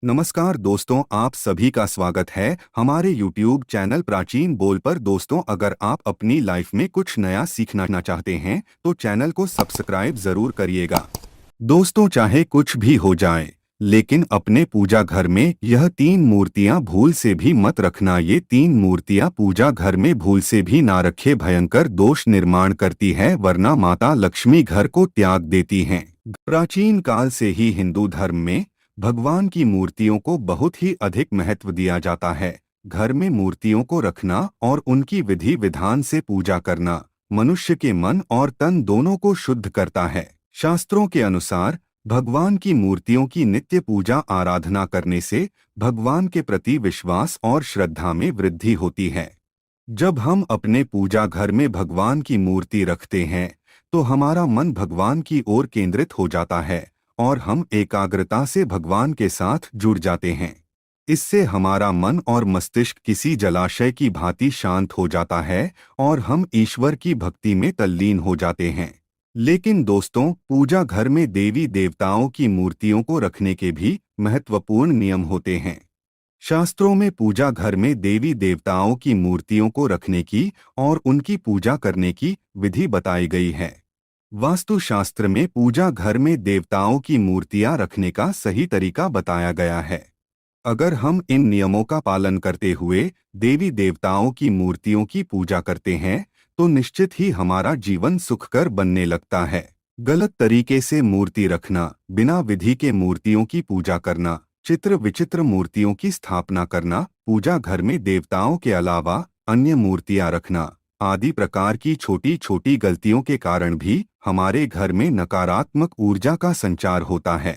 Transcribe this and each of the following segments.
नमस्कार दोस्तों, आप सभी का स्वागत है हमारे YouTube चैनल प्राचीन बोल पर। दोस्तों, अगर आप अपनी लाइफ में कुछ नया सीखना चाहते हैं तो चैनल को सब्सक्राइब जरूर करिएगा। दोस्तों, चाहे कुछ भी हो जाए, लेकिन अपने पूजा घर में यह 3 मूर्तियां भूल से भी मत रखना। ये 3 मूर्तियां पूजा घर में भूल से भी ना रखे, भयंकर दोष निर्माण करती है, वरना माता लक्ष्मी घर को त्याग देती हैं। प्राचीन काल से ही हिंदू धर्म में भगवान की मूर्तियों को बहुत ही अधिक महत्व दिया जाता है। घर में मूर्तियों को रखना और उनकी विधि विधान से पूजा करना मनुष्य के मन और तन दोनों को शुद्ध करता है। शास्त्रों के अनुसार भगवान की मूर्तियों की नित्य पूजा आराधना करने से भगवान के प्रति विश्वास और श्रद्धा में वृद्धि होती है। जब हम अपने पूजा घर में भगवान की मूर्ति रखते हैं तो हमारा मन भगवान की ओर केंद्रित हो जाता है और हम एकाग्रता से भगवान के साथ जुड़ जाते हैं। इससे हमारा मन और मस्तिष्क किसी जलाशय की भांति शांत हो जाता है और हम ईश्वर की भक्ति में तल्लीन हो जाते हैं। लेकिन दोस्तों, पूजा घर में देवी देवताओं की मूर्तियों को रखने के भी महत्वपूर्ण नियम होते हैं। शास्त्रों में पूजा घर में देवी देवताओं की मूर्तियों को रखने की और उनकी पूजा करने की विधि बताई गई है। वास्तुशास्त्र में पूजा घर में देवताओं की मूर्तियां रखने का सही तरीका बताया गया है। अगर हम इन नियमों का पालन करते हुए देवी देवताओं की मूर्तियों की पूजा करते हैं तो निश्चित ही हमारा जीवन सुखकर बनने लगता है। गलत तरीके से मूर्ति रखना, बिना विधि के मूर्तियों की पूजा करना, चित्र विचित्र मूर्तियों की स्थापना करना, पूजा घर में देवताओं के अलावा अन्य मूर्तियां रखना आदि प्रकार की छोटी छोटी गलतियों के कारण भी हमारे घर में नकारात्मक ऊर्जा का संचार होता है।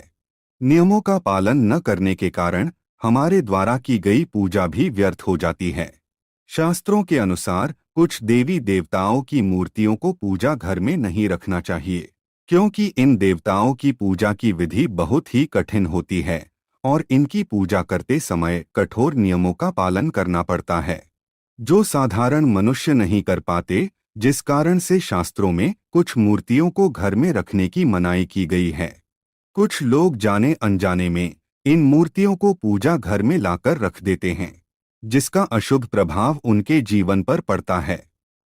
नियमों का पालन न करने के कारण हमारे द्वारा की गई पूजा भी व्यर्थ हो जाती है। शास्त्रों के अनुसार कुछ देवी देवताओं की मूर्तियों को पूजा घर में नहीं रखना चाहिए, क्योंकि इन देवताओं की पूजा की विधि बहुत ही कठिन होती है और इनकी पूजा करते समय कठोर नियमों का पालन करना पड़ता है, जो साधारण मनुष्य नहीं कर पाते, जिस कारण से शास्त्रों में कुछ मूर्तियों को घर में रखने की मनाही की गई है। कुछ लोग जाने अनजाने में इन मूर्तियों को पूजा घर में लाकर रख देते हैं, जिसका अशुभ प्रभाव उनके जीवन पर पड़ता है।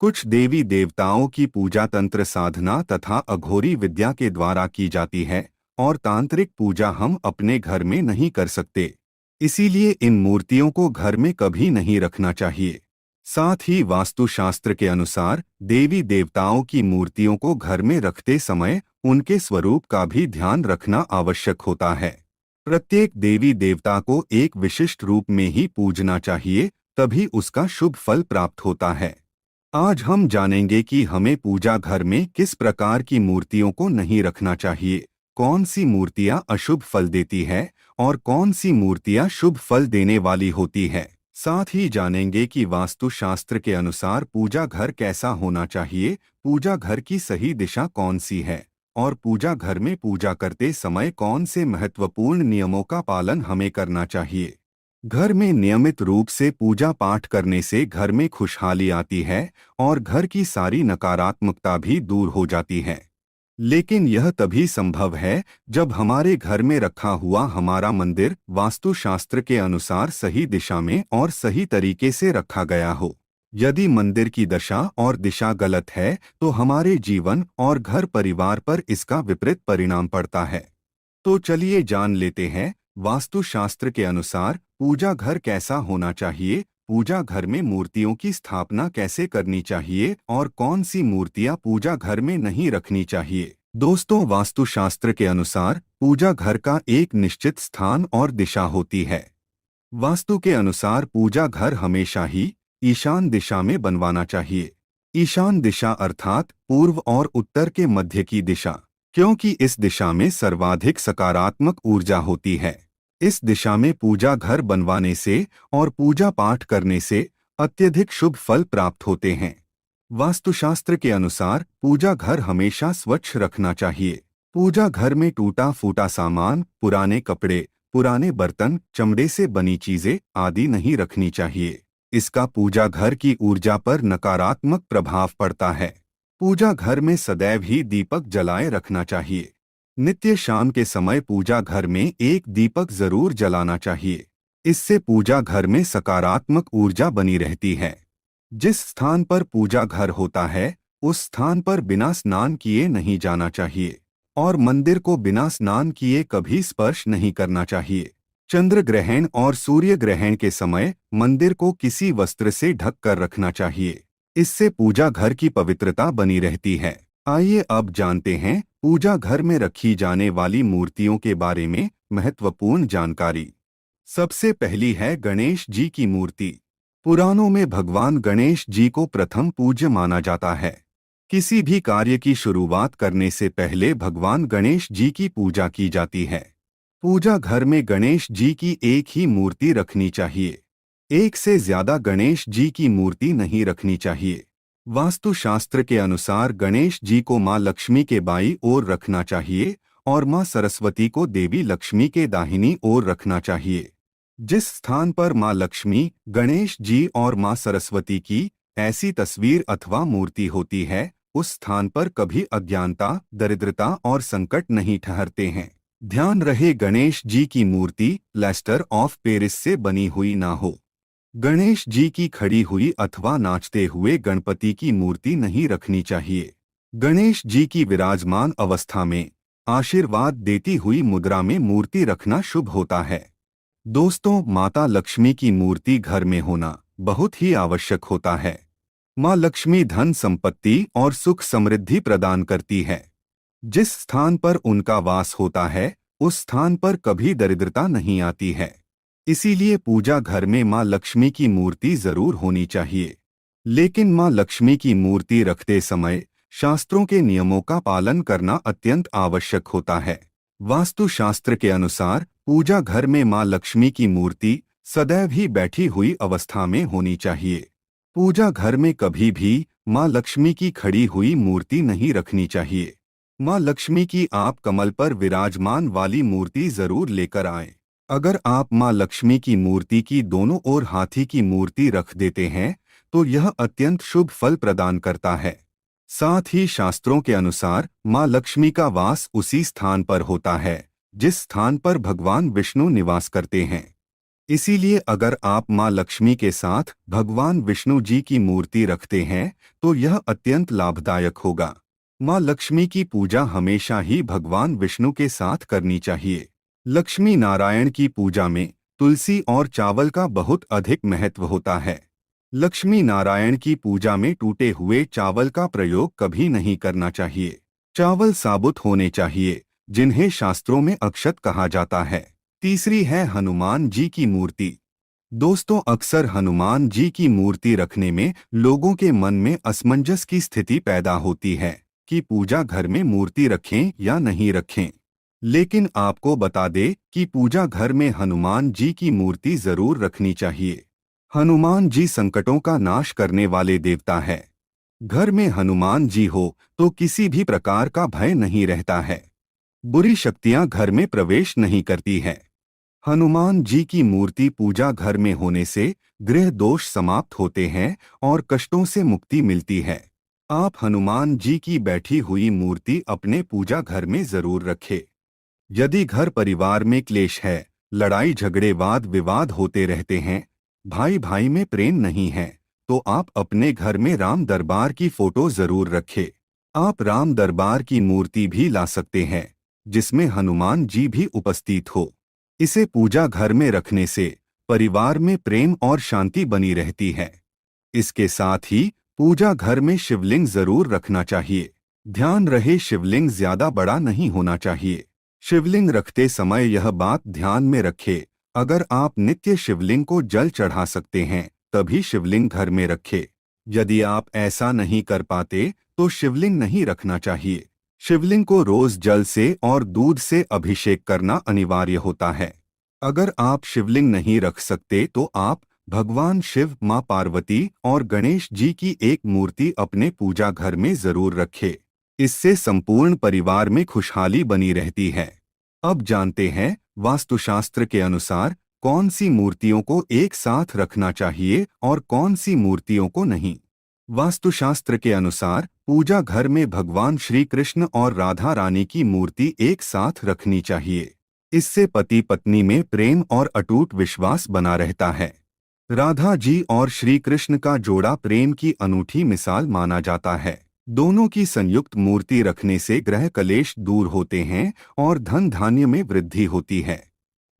कुछ देवी देवताओं की पूजा तंत्र साधना तथा अघोरी विद्या के द्वारा की जाती है और तांत्रिक पूजा हम अपने घर में नहीं कर सकते। इसीलिए इन मूर्तियों को घर में कभी नहीं रखना चाहिए। साथ ही वास्तुशास्त्र के अनुसार देवी देवताओं की मूर्तियों को घर में रखते समय उनके स्वरूप का भी ध्यान रखना आवश्यक होता है। प्रत्येक देवी देवता को एक विशिष्ट रूप में ही पूजना चाहिए, तभी उसका शुभ फल प्राप्त होता है। आज हम जानेंगे कि हमें पूजा घर में किस प्रकार की मूर्तियों को नहीं रखना चाहिए, कौन सी मूर्तियां अशुभ फल देती है और कौन सी मूर्तियां शुभ फल देने वाली होती है। साथ ही जानेंगे कि वास्तुशास्त्र के अनुसार पूजा घर कैसा होना चाहिए, पूजा घर की सही दिशा कौन सी है और पूजा घर में पूजा करते समय कौन से महत्वपूर्ण नियमों का पालन हमें करना चाहिए। घर में नियमित रूप से पूजा पाठ करने से घर में खुशहाली आती है और घर की सारी नकारात्मकता भी दूर हो जाती है। लेकिन यह तभी संभव है जब हमारे घर में रखा हुआ हमारा मंदिर वास्तुशास्त्र के अनुसार सही दिशा में और सही तरीके से रखा गया हो। यदि मंदिर की दशा और दिशा गलत है तो हमारे जीवन और घर परिवार पर इसका विपरीत परिणाम पड़ता है। तो चलिए जान लेते हैं वास्तुशास्त्र के अनुसार पूजा घर कैसा होना चाहिए, पूजा घर में मूर्तियों की स्थापना कैसे करनी चाहिए और कौन सी मूर्तियां पूजा घर में नहीं रखनी चाहिए। दोस्तों, वास्तुशास्त्र के अनुसार पूजा घर का एक निश्चित स्थान और दिशा होती है। वास्तु के अनुसार पूजा घर हमेशा ही ईशान दिशा में बनवाना चाहिए। ईशान दिशा अर्थात पूर्व और उत्तर के मध्य की दिशा, क्योंकि इस दिशा में सर्वाधिक सकारात्मक ऊर्जा होती है। इस दिशा में पूजा घर बनवाने से और पूजा पाठ करने से अत्यधिक शुभ फल प्राप्त होते हैं। वास्तुशास्त्र के अनुसार पूजा घर हमेशा स्वच्छ रखना चाहिए। पूजा घर में टूटा फूटा सामान, पुराने कपड़े, पुराने बर्तन, चमड़े से बनी चीजें आदि नहीं रखनी चाहिए। इसका पूजा घर की ऊर्जा पर नकारात्मक प्रभाव पड़ता है। पूजा घर में सदैव ही दीपक जलाए रखना चाहिए। नित्य शाम के समय पूजा घर में एक दीपक जरूर जलाना चाहिए। इससे पूजा घर में सकारात्मक ऊर्जा बनी रहती है। जिस स्थान पर पूजा घर होता है उस स्थान पर बिना स्नान किए नहीं जाना चाहिए और मंदिर को बिना स्नान किए कभी स्पर्श नहीं करना चाहिए। चंद्र ग्रहण और सूर्य ग्रहण के समय मंदिर को किसी वस्त्र से ढक कर रखना चाहिए। इससे पूजा घर की पवित्रता बनी रहती है। आइए अब जानते हैं पूजा घर में रखी जाने वाली मूर्तियों के बारे में महत्वपूर्ण जानकारी। सबसे पहली है गणेश जी की मूर्ति। पुराणों में भगवान गणेश जी को प्रथम पूज्य माना जाता है। किसी भी कार्य की शुरुआत करने से पहले भगवान गणेश जी की पूजा की जाती है। पूजा घर में गणेश जी की एक ही मूर्ति रखनी चाहिए। एक से ज्यादा गणेश जी की मूर्ति नहीं रखनी चाहिए। वास्तुशास्त्र के अनुसार गणेश जी को मां लक्ष्मी के बाईं ओर रखना चाहिए और मां सरस्वती को देवी लक्ष्मी के दाहिनी ओर रखना चाहिए। जिस स्थान पर मां लक्ष्मी, गणेश जी और मां सरस्वती की ऐसी तस्वीर अथवा मूर्ति होती है उस स्थान पर कभी अज्ञानता, दरिद्रता और संकट नहीं ठहरते हैं। ध्यान रहे गणेश जी की मूर्ति प्लास्टर ऑफ पेरिस से बनी हुई ना हो। गणेश जी की खड़ी हुई अथवा नाचते हुए गणपति की मूर्ति नहीं रखनी चाहिए। गणेश जी की विराजमान अवस्था में आशीर्वाद देती हुई मुद्रा में मूर्ति रखना शुभ होता है। दोस्तों, माता लक्ष्मी की मूर्ति घर में होना बहुत ही आवश्यक होता है। मां लक्ष्मी धन संपत्ति और सुख समृद्धि प्रदान करती है। जिस स्थान पर उनका वास होता है उस स्थान पर कभी दरिद्रता नहीं आती है। इसीलिए पूजा घर में मां लक्ष्मी की मूर्ति जरूर होनी चाहिए। लेकिन मां लक्ष्मी की मूर्ति रखते समय शास्त्रों के नियमों का पालन करना अत्यंत आवश्यक होता है। वास्तुशास्त्र के अनुसार पूजा घर में मां लक्ष्मी की मूर्ति सदैव ही बैठी हुई अवस्था में होनी चाहिए। पूजा घर में कभी भी मां लक्ष्मी की खड़ी हुई मूर्ति नहीं रखनी चाहिए। मां लक्ष्मी की आप कमल पर विराजमान वाली मूर्ति जरूर लेकर आएं। अगर आप मां लक्ष्मी की मूर्ति की दोनों ओर हाथी की मूर्ति रख देते हैं तो यह अत्यंत शुभ फल प्रदान करता है। साथ ही शास्त्रों के अनुसार मां लक्ष्मी का वास उसी स्थान पर होता है जिस स्थान पर भगवान विष्णु निवास करते हैं। इसीलिए अगर आप मां लक्ष्मी के साथ भगवान विष्णु जी की मूर्ति रखते हैं तो यह अत्यंत लाभदायक होगा। मां लक्ष्मी की पूजा हमेशा ही भगवान विष्णु के साथ करनी चाहिए। लक्ष्मी नारायण की पूजा में तुलसी और चावल का बहुत अधिक महत्व होता है। लक्ष्मी नारायण की पूजा में टूटे हुए चावल का प्रयोग कभी नहीं करना चाहिए। चावल साबुत होने चाहिए जिन्हें शास्त्रों में अक्षत कहा जाता है। तीसरी है हनुमान जी की मूर्ति। दोस्तों, अक्सर हनुमान जी की मूर्ति रखने में लोगों के मन में असमंजस की स्थिति पैदा होती है कि पूजा घर में मूर्ति रखें या नहीं रखें। लेकिन आपको बता दे कि पूजा घर में हनुमान जी की मूर्ति जरूर रखनी चाहिए। हनुमान जी संकटों का नाश करने वाले देवता है। घर में हनुमान जी हो तो किसी भी प्रकार का भय नहीं रहता है। बुरी शक्तियां घर में प्रवेश नहीं करती है। हनुमान जी की मूर्ति पूजा घर में होने से गृह दोष समाप्त होते हैं और कष्टों से मुक्ति मिलती है। आप हनुमान जी की बैठी हुई मूर्ति अपने पूजा घर में जरूर रखें। यदि घर परिवार में क्लेश है, लड़ाई झगड़े वाद विवाद होते रहते हैं, भाई भाई में प्रेम नहीं है, तो आप अपने घर में राम दरबार की फोटो जरूर रखें। आप राम दरबार की मूर्ति भी ला सकते हैं जिसमें हनुमान जी भी उपस्थित हो। इसे पूजा घर में रखने से परिवार में प्रेम और शांति बनी रहती है। इसके साथ ही पूजा घर में शिवलिंग जरूर रखना चाहिए। ध्यान रहे शिवलिंग ज्यादा बड़ा नहीं होना चाहिए। शिवलिंग रखते समय यह बात ध्यान में रखें, अगर आप नित्य शिवलिंग को जल चढ़ा सकते हैं तभी शिवलिंग घर में रखें। यदि आप ऐसा नहीं कर पाते तो शिवलिंग नहीं रखना चाहिए। शिवलिंग को रोज जल से और दूध से अभिषेक करना अनिवार्य होता है। अगर आप शिवलिंग नहीं रख सकते तो आप भगवान शिव, मां पार्वती और गणेश जी की एक मूर्ति अपने पूजा घर में जरूर रखें। इससे संपूर्ण परिवार में खुशहाली बनी रहती है। अब जानते हैं वास्तुशास्त्र के अनुसार कौन सी मूर्तियों को एक साथ रखना चाहिए और कौन सी मूर्तियों को नहीं। वास्तुशास्त्र के अनुसार पूजा घर में भगवान श्री कृष्ण और राधा रानी की मूर्ति एक साथ रखनी चाहिए। इससे पति पत्नी में प्रेम और अटूट विश्वास बना रहता है। राधा जी और श्री कृष्ण का जोड़ा प्रेम की अनूठी मिसाल माना जाता है। दोनों की संयुक्त मूर्ति रखने से ग्रह कलेश दूर होते हैं और धन धान्य में वृद्धि होती है।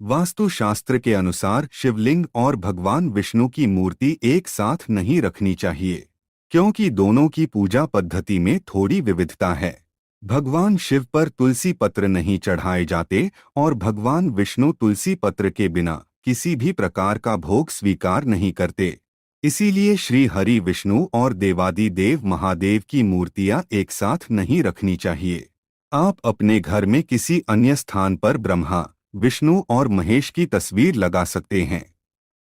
वास्तु शास्त्र के अनुसार शिवलिंग और भगवान विष्णु की मूर्ति एक साथ नहीं रखनी चाहिए, क्योंकि दोनों की पूजा पद्धति में थोड़ी विविधता है। भगवान शिव पर तुलसी पत्र नहीं चढ़ाए जाते और भगवान विष्णु तुलसी पत्र के बिना किसी भी प्रकार का भोग स्वीकार नहीं करते। इसीलिए श्री हरि विष्णु और देवादिदेव महादेव की मूर्तियां एक साथ नहीं रखनी चाहिए। आप अपने घर में किसी अन्य स्थान पर ब्रह्मा, विष्णु और महेश की तस्वीर लगा सकते हैं,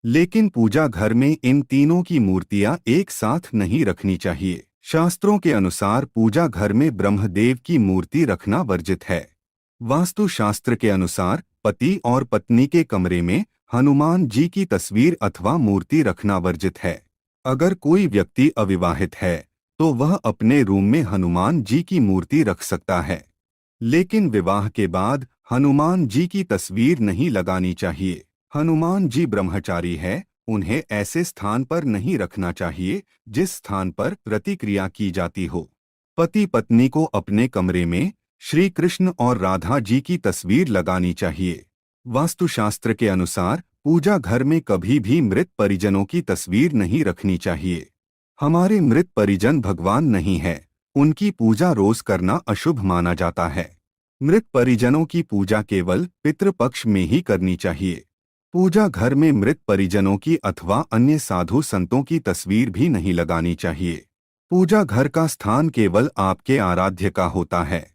लेकिन पूजा घर में इन तीनों की मूर्तियां एक साथ नहीं रखनी चाहिए। शास्त्रों के अनुसार पूजा घर में ब्रह्मदेव की मूर्ति रखना वर्जित है। वास्तु शास्त्र के अनुसार पति और पत्नी के कमरे में हनुमान जी की तस्वीर अथवा मूर्ति रखना वर्जित है। अगर कोई व्यक्ति अविवाहित है तो वह अपने रूम में हनुमान जी की मूर्ति रख सकता है, लेकिन विवाह के बाद हनुमान जी की तस्वीर नहीं लगानी चाहिए। हनुमान जी ब्रह्मचारी है, उन्हें ऐसे स्थान पर नहीं रखना चाहिए जिस स्थान पर प्रतिक्रिया की जाती हो। पति पत्नी को अपने कमरे में श्री कृष्ण और राधा जी की तस्वीर लगानी चाहिए। वास्तुशास्त्र के अनुसार पूजा घर में कभी भी मृत परिजनों की तस्वीर नहीं रखनी चाहिए। हमारे मृत परिजन भगवान नहीं है, उनकी पूजा रोज करना अशुभ माना जाता है। मृत परिजनों की पूजा केवल पितृपक्ष में ही करनी चाहिए। पूजा घर में मृत परिजनों की अथवा अन्य साधु संतों की तस्वीर भी नहीं लगानी चाहिए। पूजा घर का स्थान केवल आपके आराध्य का होता है,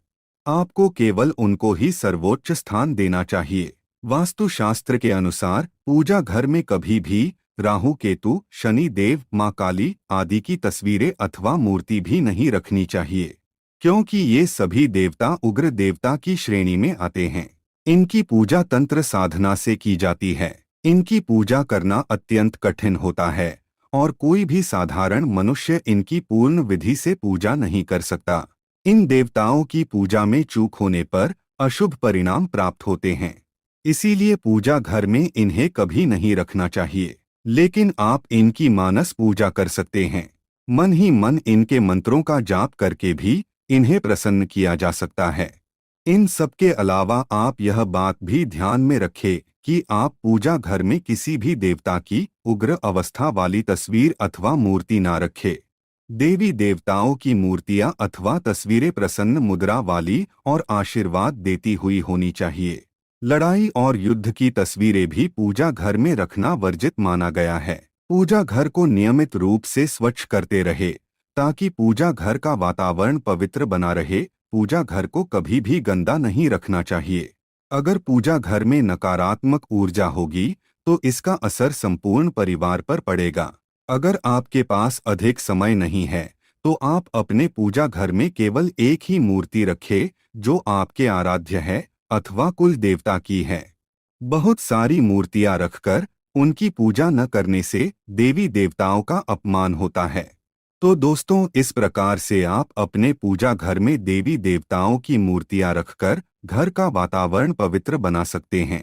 आपको केवल उनको ही सर्वोच्च स्थान देना चाहिए। वास्तु शास्त्र के अनुसार पूजा घर में कभी भी राहु केतु, शनि देव, मां काली आदि की तस्वीरें अथवा मूर्ति भी नहीं रखनी चाहिए, क्योंकि ये सभी देवता उग्र देवता की श्रेणी में आते हैं। इनकी पूजा तंत्र साधना से की जाती है। इनकी पूजा करना अत्यंत कठिन होता है और कोई भी साधारण मनुष्य इनकी पूर्ण विधि से पूजा नहीं कर सकता। इन देवताओं की पूजा में चूक होने पर अशुभ परिणाम प्राप्त होते हैं। इसीलिए पूजा घर में इन्हें कभी नहीं रखना चाहिए, लेकिन आप इनकी मानस पूजा कर सकते हैं। मन ही मन इनके मंत्रों का जाप करके भी इन्हें प्रसन्न किया जा सकता है। इन सब के अलावा आप यह बात भी ध्यान में रखें कि आप पूजा घर में किसी भी देवता की उग्र अवस्था वाली तस्वीर अथवा मूर्ति ना रखें। देवी देवताओं की मूर्तियां अथवा तस्वीरें प्रसन्न मुद्रा वाली और आशीर्वाद देती हुई होनी चाहिए। लड़ाई और युद्ध की तस्वीरें भी पूजा घर में रखना वर्जित माना गया है। पूजा घर को नियमित रूप से स्वच्छ करते रहे ताकि पूजा घर का वातावरण पवित्र बना रहे। पूजा घर को कभी भी गंदा नहीं रखना चाहिए। अगर पूजा घर में नकारात्मक ऊर्जा होगी तो इसका असर संपूर्ण परिवार पर पड़ेगा। अगर आपके पास अधिक समय नहीं है तो आप अपने पूजा घर में केवल एक ही मूर्ति रखें जो आपके आराध्य है अथवा कुल देवता की है। बहुत सारी मूर्तियां रखकर उनकी पूजा न करने से देवी देवताओं का अपमान होता है। तो दोस्तों, इस प्रकार से आप अपने पूजा घर में देवी देवताओं की मूर्तियां रखकर घर का वातावरण पवित्र बना सकते हैं।